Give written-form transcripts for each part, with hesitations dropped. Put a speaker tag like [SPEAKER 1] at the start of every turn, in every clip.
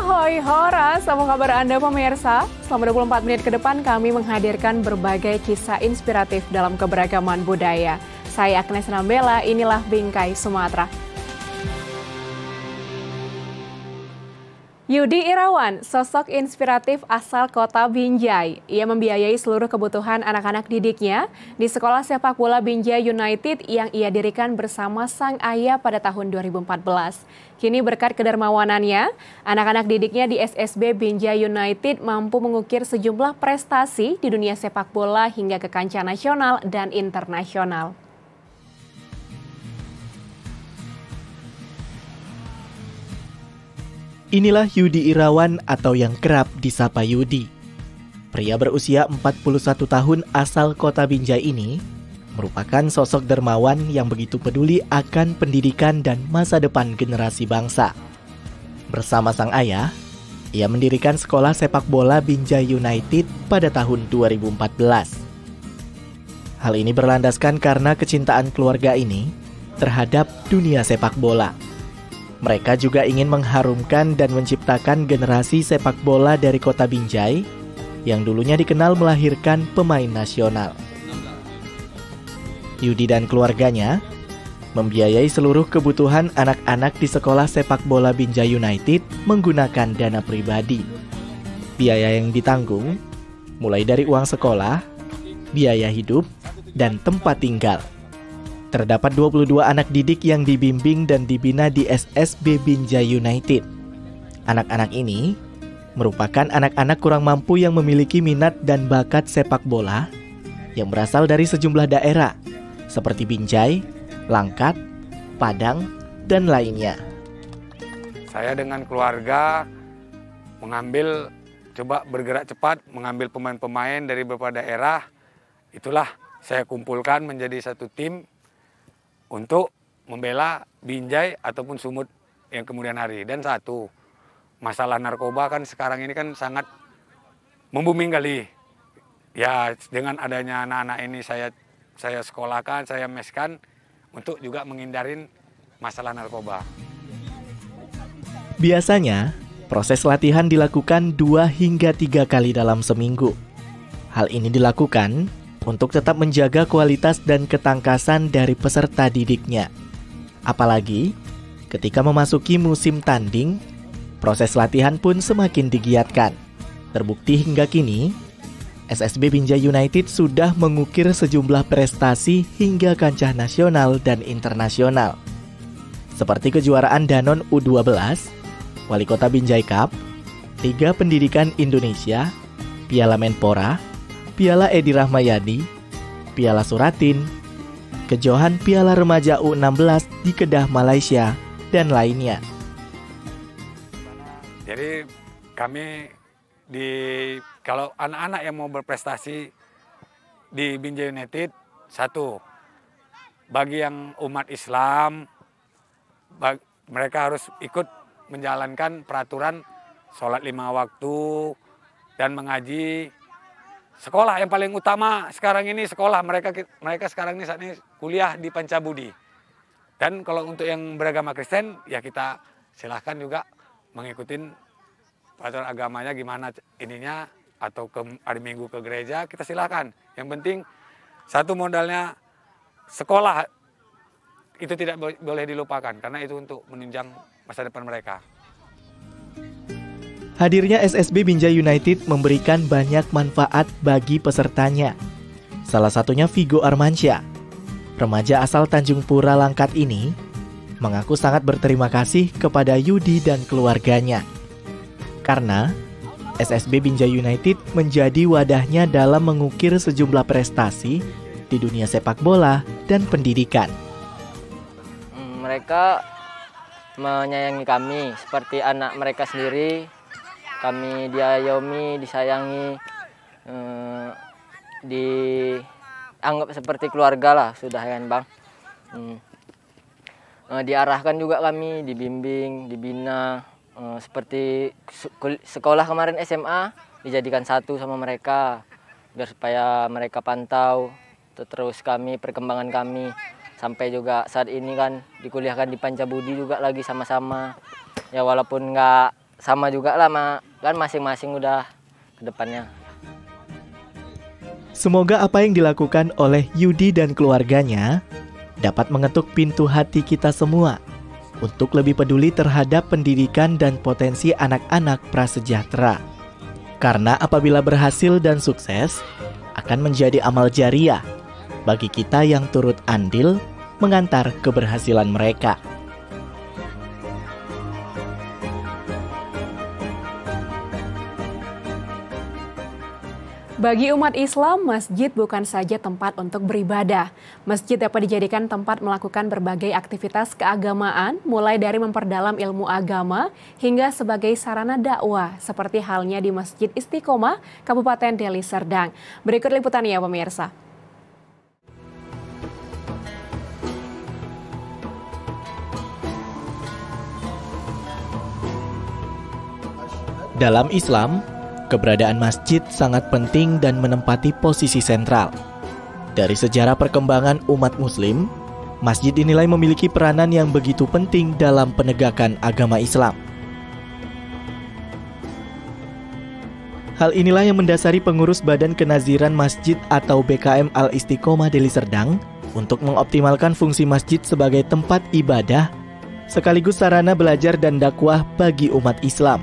[SPEAKER 1] Ahoy Horas, apa kabar Anda pemirsa? Selama 24 menit ke depan kami menghadirkan berbagai kisah inspiratif dalam keberagaman budaya. Saya Agnes Nambela, inilah Bingkai Sumatera. Yudi Irawan, sosok inspiratif asal kota Binjai. Ia membiayai seluruh kebutuhan anak-anak didiknya di sekolah sepak bola Binjai United yang ia dirikan bersama sang ayah pada tahun 2014. Kini berkat kedermawanannya, anak-anak didiknya di SSB Binjai United mampu mengukir sejumlah prestasi di dunia sepak bola hingga ke kancah nasional dan internasional.
[SPEAKER 2] Inilah Yudi Irawan atau yang kerap disapa Yudi. Pria berusia 41 tahun asal kota Binjai ini merupakan sosok dermawan yang begitu peduli akan pendidikan dan masa depan generasi bangsa. Bersama sang ayah, ia mendirikan sekolah sepak bola Binjai United pada tahun 2014. Hal ini berlandaskan karena kecintaan keluarga ini terhadap dunia sepak bola. Mereka juga ingin mengharumkan dan menciptakan generasi sepak bola dari kota Binjai yang dulunya dikenal melahirkan pemain nasional. Yudi dan keluarganya membiayai seluruh kebutuhan anak-anak di sekolah sepak bola Binjai United menggunakan dana pribadi. Biaya yang ditanggung mulai dari uang sekolah, biaya hidup, dan tempat tinggal. Terdapat 22 anak didik yang dibimbing dan dibina di SSB Binjai United. Anak-anak ini merupakan anak-anak kurang mampu yang memiliki minat dan bakat sepak bola yang berasal dari sejumlah daerah seperti Binjai, Langkat, Padang, dan lainnya.
[SPEAKER 3] Saya dengan keluarga coba bergerak cepat, mengambil pemain-pemain dari beberapa daerah. Itulah saya kumpulkan menjadi satu tim untuk membela Binjai ataupun Sumut yang kemudian hari. Dan satu, masalah narkoba kan sekarang ini kan sangat membuming kali. Ya dengan adanya anak-anak ini saya sekolahkan, saya meskan untuk juga menghindarin masalah narkoba.
[SPEAKER 2] Biasanya, proses latihan dilakukan 2 hingga 3 kali dalam seminggu. Hal ini dilakukan untuk tetap menjaga kualitas dan ketangkasan dari peserta didiknya. Apalagi ketika memasuki musim tanding, proses latihan pun semakin digiatkan. Terbukti hingga kini, SSB Binjai United sudah mengukir sejumlah prestasi hingga kancah nasional dan internasional. Seperti kejuaraan Danon U12, Wali Kota Binjai Cup, Liga Pendidikan Indonesia, Piala Menpora, Piala Edi Rahmayadi, Piala Suratin, kejohan Piala Remaja U16 di Kedah, Malaysia, dan lainnya.
[SPEAKER 3] Jadi kami kalau anak-anak yang mau berprestasi di Binjai United, satu, bagi yang umat Islam, mereka harus ikut menjalankan peraturan sholat 5 waktu dan mengaji. Sekolah yang paling utama sekarang ini sekolah, mereka sekarang ini saat ini kuliah di Pancabudi. Dan kalau untuk yang beragama Kristen, ya kita silahkan juga mengikuti peraturan agamanya gimana ininya, atau hari Minggu ke gereja, kita silahkan. Yang penting satu modalnya sekolah itu tidak boleh dilupakan, karena itu untuk menunjang masa depan mereka.
[SPEAKER 2] Hadirnya SSB Binjai United memberikan banyak manfaat bagi pesertanya. Salah satunya Vigo Armansyah, remaja asal Tanjung Pura Langkat ini, mengaku sangat berterima kasih kepada Yudi dan keluarganya. Karena SSB Binjai United menjadi wadahnya dalam mengukir sejumlah prestasi di dunia sepak bola dan pendidikan.
[SPEAKER 4] Mereka menyayangi kami seperti anak mereka sendiri. Kami diayomi, disayangi, dianggap seperti keluarga lah sudah kan Bang. Diarahkan juga kami, dibimbing, dibina, seperti sekolah kemarin SMA dijadikan satu sama mereka biar supaya mereka pantau terus kami perkembangan kami sampai juga saat ini kan dikuliahkan di Pancabudi juga lagi sama-sama. Ya walaupun nggak sama juga lah, kan masing-masing udah ke depannya.
[SPEAKER 2] Semoga apa yang dilakukan oleh Yudi dan keluarganya dapat mengetuk pintu hati kita semua untuk lebih peduli terhadap pendidikan dan potensi anak-anak prasejahtera. Karena apabila berhasil dan sukses, akan menjadi amal jariah bagi kita yang turut andil mengantar keberhasilan mereka.
[SPEAKER 1] Bagi umat Islam, masjid bukan saja tempat untuk beribadah. Masjid dapat dijadikan tempat melakukan berbagai aktivitas keagamaan, mulai dari memperdalam ilmu agama hingga sebagai sarana dakwah, seperti halnya di Masjid Istiqomah, Kabupaten Deli Serdang. Berikut liputannya, pemirsa.
[SPEAKER 2] Dalam Islam, keberadaan masjid sangat penting dan menempati posisi sentral. Dari sejarah perkembangan umat Muslim, masjid dinilai memiliki peranan yang begitu penting dalam penegakan agama Islam. Hal inilah yang mendasari pengurus Badan Kenaziran Masjid atau BKM Al-Istiqomah Deli Serdang untuk mengoptimalkan fungsi masjid sebagai tempat ibadah sekaligus sarana belajar dan dakwah bagi umat Islam.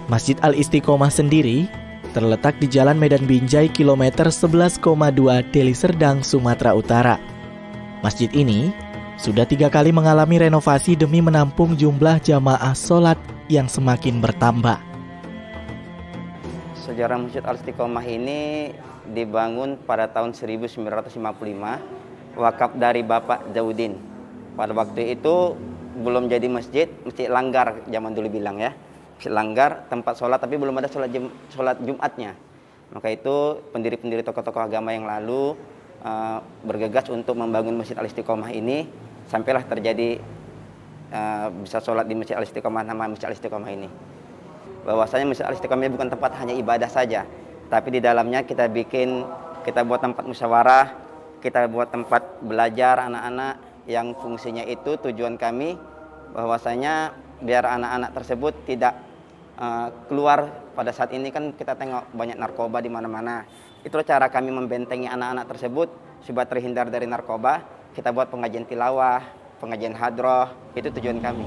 [SPEAKER 2] Masjid Al-Istiqomah sendiri terletak di Jalan Medan Binjai kilometer 11,2 Deli Serdang, Sumatera Utara. Masjid ini sudah 3 kali mengalami renovasi demi menampung jumlah jamaah sholat yang semakin bertambah.
[SPEAKER 5] Sejarah Masjid Al-Istiqomah ini dibangun pada tahun 1955, wakaf dari Bapak Zaudin. Pada waktu itu belum jadi masjid langgar zaman dulu bilang ya. Langgar tempat sholat, tapi belum ada sholat Jumatnya. Maka itu pendiri-pendiri tokoh-tokoh agama yang lalu bergegas untuk membangun Masjid Al-Istiqomah ini, sampailah terjadi bisa sholat di Masjid Al-Istiqomah, nama Masjid Al-Istiqomah ini. Bahwasanya Masjid Al-Istiqomah bukan tempat hanya ibadah saja, tapi di dalamnya kita buat tempat musyawarah, kita buat tempat belajar anak-anak yang fungsinya itu tujuan kami bahwasanya biar anak-anak tersebut tidak keluar. Pada saat ini kan kita tengok banyak narkoba di mana-mana. Itulah cara kami membentengi anak-anak tersebut supaya terhindar dari narkoba. Kita buat pengajian tilawah, pengajian hadroh, itu tujuan kami.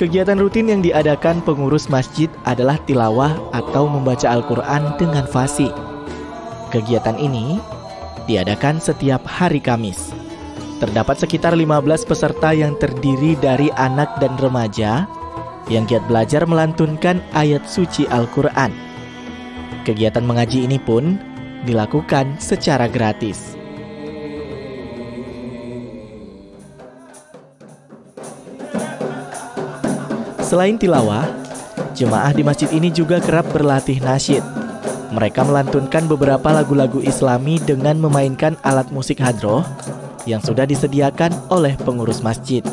[SPEAKER 2] Kegiatan rutin yang diadakan pengurus masjid adalah tilawah atau membaca Al-Quran dengan fasih. Kegiatan ini diadakan setiap hari Kamis. Terdapat sekitar 15 peserta yang terdiri dari anak dan remaja yang giat belajar melantunkan ayat suci Al-Quran. Kegiatan mengaji ini pun dilakukan secara gratis. Selain tilawah, jemaah di masjid ini juga kerap berlatih nasyid. Mereka melantunkan beberapa lagu-lagu Islami dengan memainkan alat musik hadroh yang sudah disediakan oleh pengurus masjid.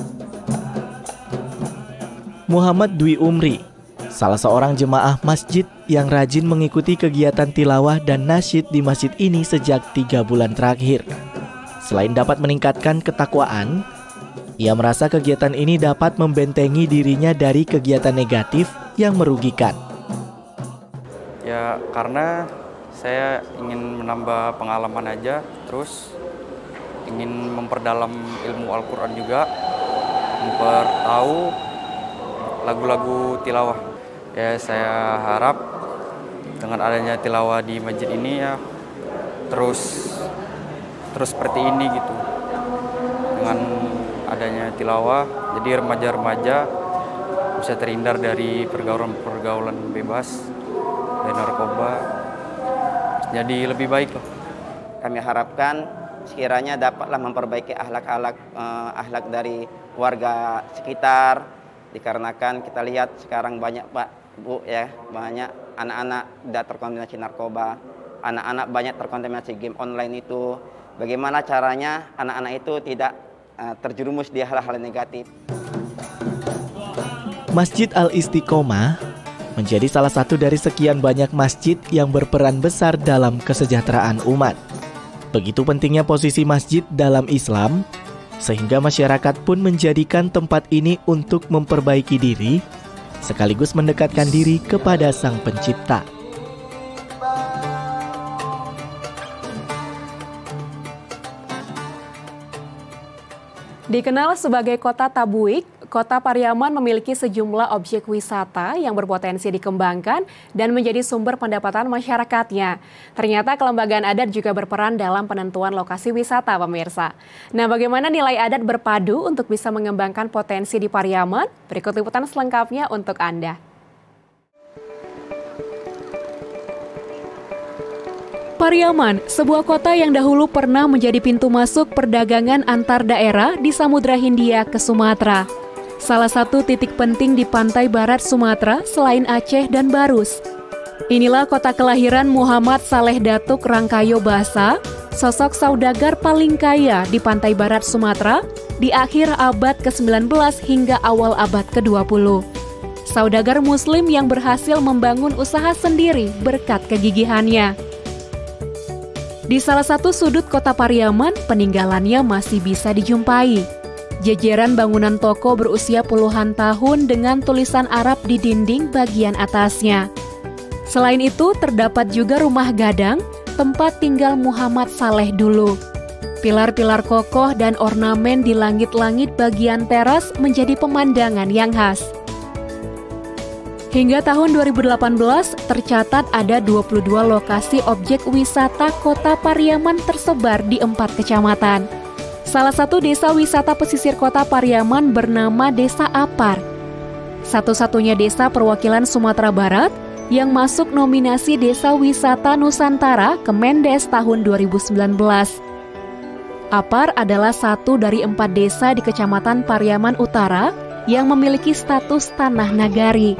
[SPEAKER 2] Muhammad Dwi Umri, salah seorang jemaah masjid yang rajin mengikuti kegiatan tilawah dan nasyid di masjid ini sejak 3 bulan terakhir. Selain dapat meningkatkan ketakwaan, ia merasa kegiatan ini dapat membentengi dirinya dari kegiatan negatif yang merugikan.
[SPEAKER 6] Ya karena saya ingin menambah pengalaman aja, terus ingin memperdalam ilmu Al-Quran juga, mempertahu lagu-lagu tilawah. Ya saya harap dengan adanya tilawah di masjid ini ya terus seperti ini gitu. Dengan adanya tilawah, jadi remaja-remaja bisa terhindar dari pergaulan bebas dari narkoba. Jadi lebih baik loh.
[SPEAKER 5] Kami harapkan sekiranya dapatlah memperbaiki akhlak dari warga sekitar, dikarenakan kita lihat sekarang banyak Pak Bu ya, banyak anak-anak sudah terkontaminasi narkoba, anak-anak banyak terkontaminasi game online itu. Bagaimana caranya anak-anak itu tidak terjerumus di hal-hal negatif.
[SPEAKER 2] Masjid Al-Istiqomah menjadi salah satu dari sekian banyak masjid yang berperan besar dalam kesejahteraan umat. Begitu pentingnya posisi masjid dalam Islam, sehingga masyarakat pun menjadikan tempat ini untuk memperbaiki diri, sekaligus mendekatkan diri kepada Sang Pencipta.
[SPEAKER 1] Dikenal sebagai kota Tabuik, Kota Pariaman memiliki sejumlah objek wisata yang berpotensi dikembangkan dan menjadi sumber pendapatan masyarakatnya. Ternyata kelembagaan adat juga berperan dalam penentuan lokasi wisata, pemirsa. Nah, bagaimana nilai adat berpadu untuk bisa mengembangkan potensi di Pariaman? Berikut liputan selengkapnya untuk Anda. Pariaman, sebuah kota yang dahulu pernah menjadi pintu masuk perdagangan antar daerah di Samudra Hindia ke Sumatera. Salah satu titik penting di pantai barat Sumatera selain Aceh dan Barus. Inilah kota kelahiran Muhammad Saleh Datuk Rangkayo Basa, sosok saudagar paling kaya di pantai barat Sumatera di akhir abad ke-19 hingga awal abad ke-20. Saudagar Muslim yang berhasil membangun usaha sendiri berkat kegigihannya. Di salah satu sudut kota Pariaman, peninggalannya masih bisa dijumpai. Jejeran bangunan toko berusia puluhan tahun dengan tulisan Arab di dinding bagian atasnya. Selain itu, terdapat juga rumah gadang, tempat tinggal Muhammad Saleh dulu. Pilar-pilar kokoh dan ornamen di langit-langit bagian teras menjadi pemandangan yang khas. Hingga tahun 2018, tercatat ada 22 lokasi objek wisata Kota Pariaman tersebar di 4 kecamatan. Salah satu desa wisata pesisir Kota Pariaman bernama Desa Apar. Satu-satunya desa perwakilan Sumatera Barat yang masuk nominasi Desa Wisata Nusantara Kemendes tahun 2019. Apar adalah satu dari 4 desa di Kecamatan Pariaman Utara yang memiliki status tanah nagari.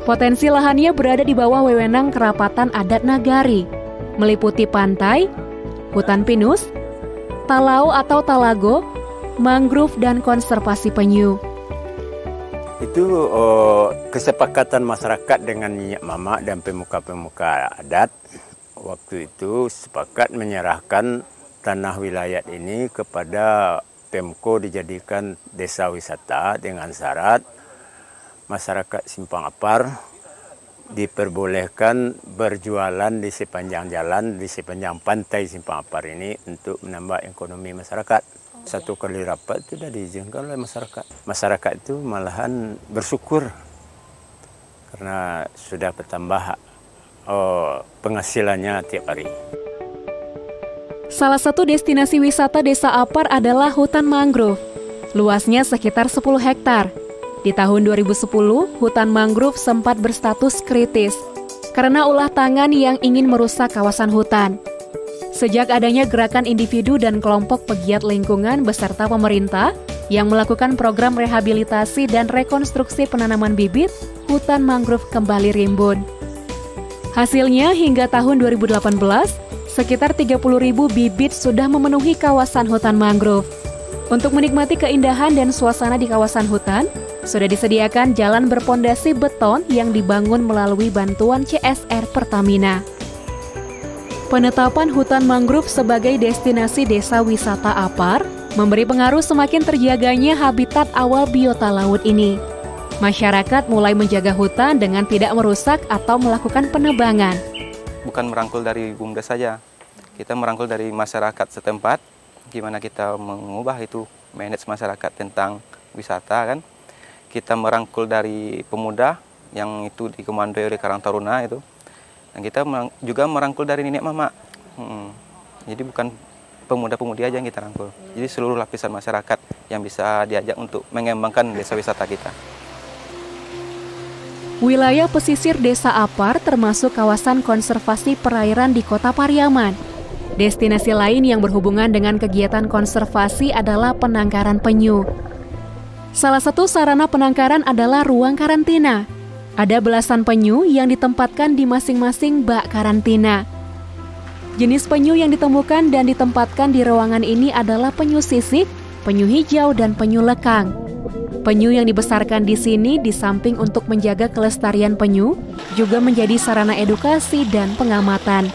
[SPEAKER 1] Potensi lahannya berada di bawah wewenang kerapatan adat nagari, meliputi pantai, hutan pinus, talau atau talago, mangrove, dan konservasi penyu.
[SPEAKER 7] Itu kesepakatan masyarakat dengan Nyak Mama dan pemuka-pemuka adat. Waktu itu sepakat menyerahkan tanah wilayah ini kepada Pemko dijadikan desa wisata dengan syarat masyarakat Simpang Apar diperbolehkan berjualan di sepanjang jalan, di sepanjang pantai Simpang Apar ini untuk menambah ekonomi masyarakat. Satu kali rapat itu sudah diizinkan oleh masyarakat. Masyarakat itu malahan bersyukur karena sudah bertambah penghasilannya tiap hari.
[SPEAKER 1] Salah satu destinasi wisata Desa Apar adalah hutan mangrove. Luasnya sekitar 10 hektar. Di tahun 2010, hutan mangrove sempat berstatus kritis karena ulah tangan yang ingin merusak kawasan hutan. Sejak adanya gerakan individu dan kelompok pegiat lingkungan beserta pemerintah yang melakukan program rehabilitasi dan rekonstruksi penanaman bibit, hutan mangrove kembali rimbun. Hasilnya hingga tahun 2018, sekitar 30.000 bibit sudah memenuhi kawasan hutan mangrove. Untuk menikmati keindahan dan suasana di kawasan hutan, sudah disediakan jalan berpondasi beton yang dibangun melalui bantuan CSR Pertamina. Penetapan hutan mangrove sebagai destinasi desa wisata Apar memberi pengaruh semakin terjaganya habitat awal biota laut ini. Masyarakat mulai menjaga hutan dengan tidak merusak atau melakukan penebangan.
[SPEAKER 6] Bukan merangkul dari BUMDes saja, kita merangkul dari masyarakat setempat, gimana kita mengubah itu manage masyarakat tentang wisata kan. Kita merangkul dari pemuda yang itu dikomandoi oleh Karang Taruna itu. Dan kita juga merangkul dari nenek mama. Jadi bukan pemuda-pemudi aja yang kita rangkul. Jadi seluruh lapisan masyarakat yang bisa diajak untuk mengembangkan desa wisata kita.
[SPEAKER 1] Wilayah pesisir Desa Apar termasuk kawasan konservasi perairan di Kota Pariaman. Destinasi lain yang berhubungan dengan kegiatan konservasi adalah penangkaran penyu. Salah satu sarana penangkaran adalah ruang karantina. Ada belasan penyu yang ditempatkan di masing-masing bak karantina. Jenis penyu yang ditemukan dan ditempatkan di ruangan ini adalah penyu sisik, penyu hijau, dan penyu lekang. Penyu yang dibesarkan di sini di samping untuk menjaga kelestarian penyu, juga menjadi sarana edukasi dan pengamatan.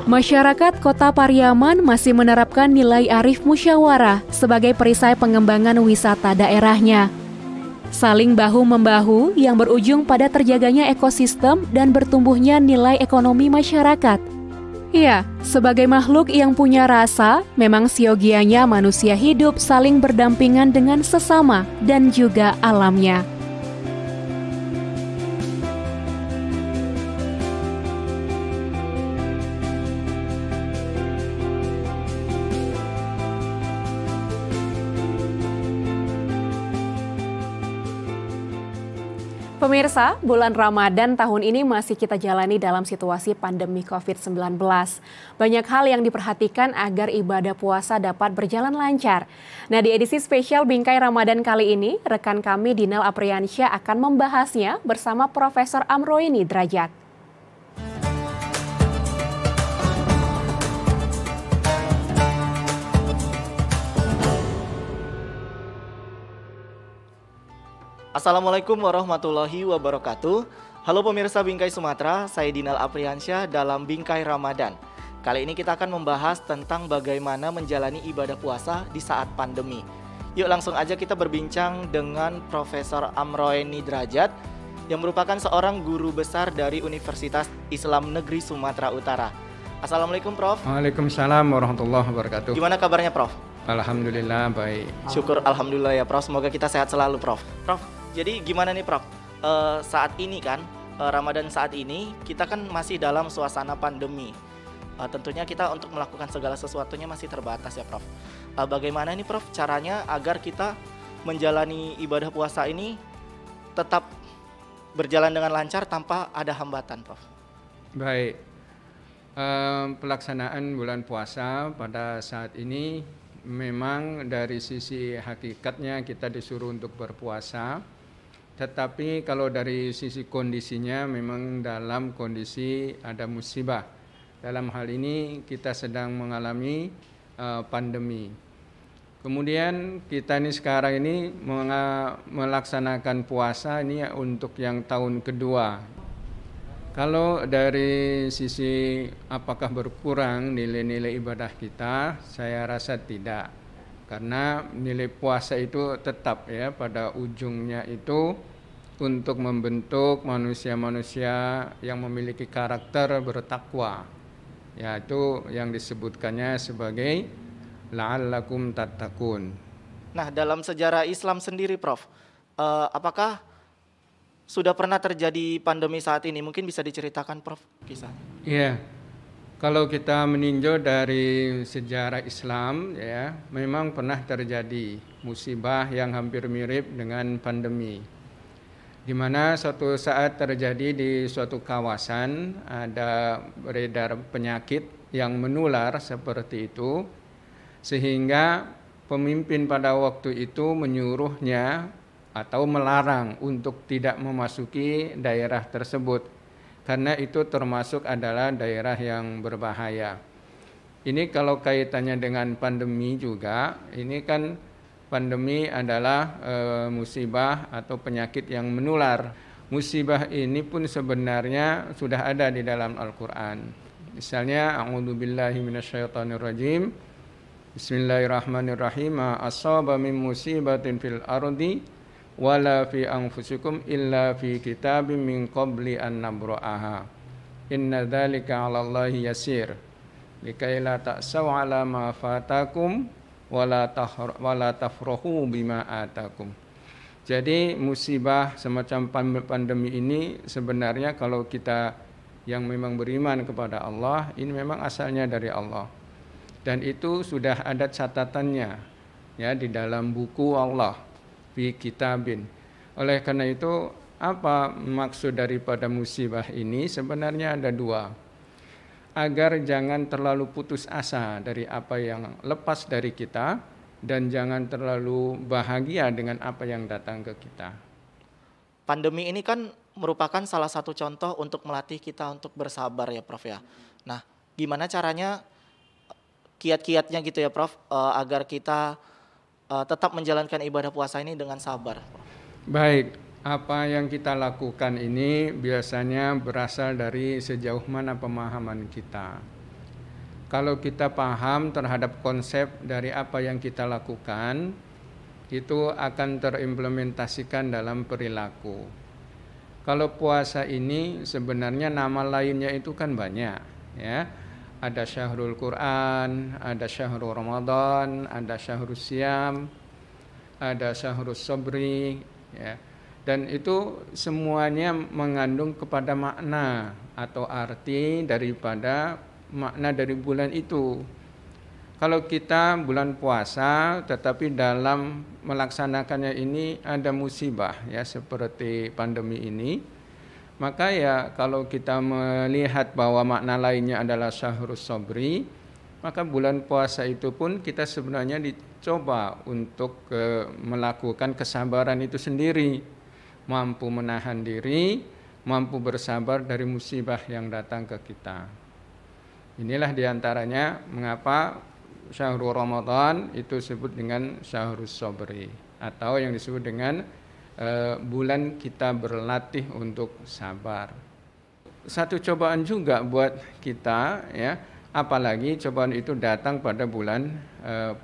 [SPEAKER 1] Masyarakat Kota Pariaman masih menerapkan nilai arif musyawarah sebagai perisai pengembangan wisata daerahnya. Saling bahu-membahu yang berujung pada terjaganya ekosistem dan bertumbuhnya nilai ekonomi masyarakat. Ya, sebagai makhluk yang punya rasa, memang siogianya manusia hidup saling berdampingan dengan sesama dan juga alamnya. Pemirsa, bulan Ramadan tahun ini masih kita jalani dalam situasi pandemi COVID-19. Banyak hal yang diperhatikan agar ibadah puasa dapat berjalan lancar. Nah, di edisi spesial Bingkai Ramadan kali ini, rekan kami Dinal Apriansyah akan membahasnya bersama Profesor Amroeni Drajat.
[SPEAKER 2] Assalamualaikum warahmatullahi wabarakatuh. Halo pemirsa Bingkai Sumatera, saya Dinal Apriansyah dalam Bingkai Ramadan. Kali ini kita akan membahas tentang bagaimana menjalani ibadah puasa di saat pandemi. Yuk langsung aja kita berbincang dengan Profesor Amroeni Drajat yang merupakan seorang guru besar dari Universitas Islam Negeri Sumatera Utara. Assalamualaikum Prof.
[SPEAKER 8] Waalaikumsalam warahmatullahi wabarakatuh.
[SPEAKER 2] Gimana kabarnya Prof?
[SPEAKER 8] Alhamdulillah baik.
[SPEAKER 2] Syukur alhamdulillah ya Prof, semoga kita sehat selalu Prof. Prof, jadi gimana nih Prof? Saat ini kan, Ramadan saat ini kita kan masih dalam suasana pandemi. Tentunya kita untuk melakukan segala sesuatunya masih terbatas ya Prof. Bagaimana nih Prof caranya agar kita menjalani ibadah puasa ini tetap berjalan dengan lancar tanpa ada hambatan Prof?
[SPEAKER 8] Baik, pelaksanaan bulan puasa pada saat ini memang dari sisi hakikatnya kita disuruh untuk berpuasa. Tetapi kalau dari sisi kondisinya memang dalam kondisi ada musibah. Dalam hal ini kita sedang mengalami pandemi. Kemudian kita ini sekarang ini melaksanakan puasa ini untuk yang tahun kedua. Kalau dari sisi apakah berkurang nilai-nilai ibadah kita, saya rasa tidak. Karena nilai puasa itu tetap ya pada ujungnya itu untuk membentuk manusia-manusia yang memiliki karakter bertakwa. Yaitu yang disebutkannya sebagai la'allakum tattaqun.
[SPEAKER 2] Nah, dalam sejarah Islam sendiri Prof, apakah sudah pernah terjadi pandemi saat ini? Mungkin bisa diceritakan Prof kisah.
[SPEAKER 8] Iya. Kalau kita meninjau dari sejarah Islam ya, memang pernah terjadi musibah yang hampir mirip dengan pandemi. Di mana suatu saat terjadi di suatu kawasan ada beredar penyakit yang menular seperti itu, sehingga pemimpin pada waktu itu menyuruhnya atau melarang untuk tidak memasuki daerah tersebut. Karena itu termasuk adalah daerah yang berbahaya. Ini kalau kaitannya dengan pandemi juga, ini kan pandemi adalah musibah atau penyakit yang menular. Musibah ini pun sebenarnya sudah ada di dalam Al-Quran. Misalnya, a'udzubillahi minasyaitonirrajim. Bismillahirrahmanirrahim. Ma asaba min musibatin fil ardi wala fi anfusikum illa fi kitabim min qabli an nabra'aha inna dzalika 'ala Allahi yasir likai la ta'saw 'ala ma fatakum wala tafrahu bima atakum. Jadi musibah semacam pandemi ini sebenarnya kalau kita yang memang beriman kepada Allah, ini memang asalnya dari Allah. Dan itu sudah ada catatannya ya di dalam buku Allah. Fi kitabin. Oleh karena itu, apa maksud daripada musibah ini? Sebenarnya ada dua. Agar jangan terlalu putus asa dari apa yang lepas dari kita dan jangan terlalu bahagia dengan apa yang datang ke kita.
[SPEAKER 2] Pandemi ini kan merupakan salah satu contoh untuk melatih kita untuk bersabar ya Prof ya. Nah, gimana caranya kiat-kiatnya gitu ya Prof agar kita tetap menjalankan ibadah puasa ini dengan sabar.
[SPEAKER 8] Baik, apa yang kita lakukan ini biasanya berasal dari sejauh mana pemahaman kita. kalau kita paham terhadap konsep dari apa yang kita lakukan, itu akan terimplementasikan dalam perilaku. Kalau puasa ini sebenarnya nama lainnya itu kan banyak, ya. Ada syahrul Quran, ada syahrul Ramadan, ada syahrul Siam, ada syahrul Sobri, ya. Dan itu semuanya mengandung kepada makna atau arti daripada makna dari bulan itu. Kalau kita bulan puasa tetapi dalam melaksanakannya ini ada musibah, ya, seperti pandemi ini, maka ya kalau kita melihat bahwa makna lainnya adalah syahrus sobri, maka bulan puasa itu pun kita sebenarnya dicoba untuk melakukan kesabaran itu sendiri, mampu menahan diri, mampu bersabar dari musibah yang datang ke kita. Inilah diantaranya mengapa syahrul Ramadan itu disebut dengan syahrus sobri, atau yang disebut dengan bulan kita berlatih untuk sabar. Satu cobaan juga buat kita, ya, apalagi cobaan itu datang pada bulan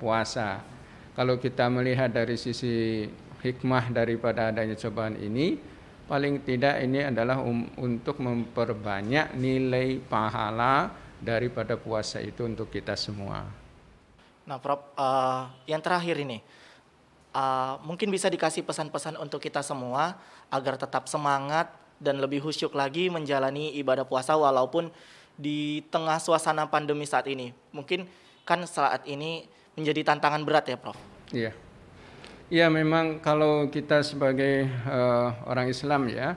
[SPEAKER 8] puasa. Kalau kita melihat dari sisi hikmah daripada adanya cobaan ini, paling tidak ini adalah untuk memperbanyak nilai pahala daripada puasa itu untuk kita semua.
[SPEAKER 9] Nah, Prof, yang terakhir ini, mungkin bisa dikasih pesan-pesan untuk kita semua agar tetap semangat dan lebih khusyuk lagi menjalani ibadah puasa walaupun di tengah suasana pandemi saat ini. Mungkin kan saat ini menjadi tantangan berat ya, Prof?
[SPEAKER 8] Iya. Iya, memang kalau kita sebagai orang Islam, ya,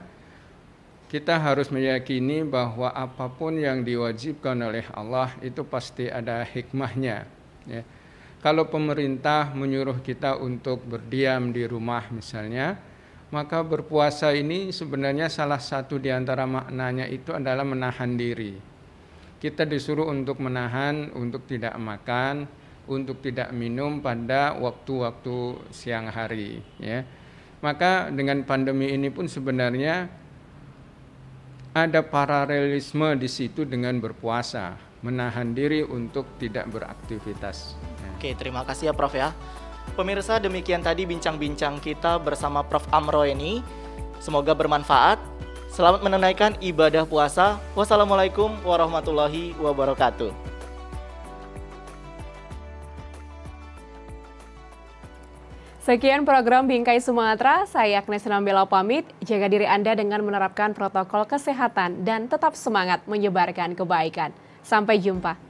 [SPEAKER 8] kita harus meyakini bahwa apapun yang diwajibkan oleh Allah itu pasti ada hikmahnya, ya. Kalau pemerintah menyuruh kita untuk berdiam di rumah misalnya, maka berpuasa ini sebenarnya salah satu di antara maknanya itu adalah menahan diri. Kita disuruh untuk menahan, untuk tidak makan, untuk tidak minum pada waktu-waktu siang hari, ya. Maka dengan pandemi ini pun sebenarnya ada paralelisme di situ dengan berpuasa, menahan diri untuk tidak beraktivitas.
[SPEAKER 9] Oke, terima kasih ya Prof ya. Pemirsa, demikian tadi bincang-bincang kita bersama Prof Amro ini. Semoga bermanfaat. Selamat menunaikan ibadah puasa. Wassalamualaikum warahmatullahi wabarakatuh.
[SPEAKER 1] Sekian program Bingkai Sumatera, saya Agnes Nambela pamit. Jaga diri Anda dengan menerapkan protokol kesehatan dan tetap semangat menyebarkan kebaikan. Sampai jumpa.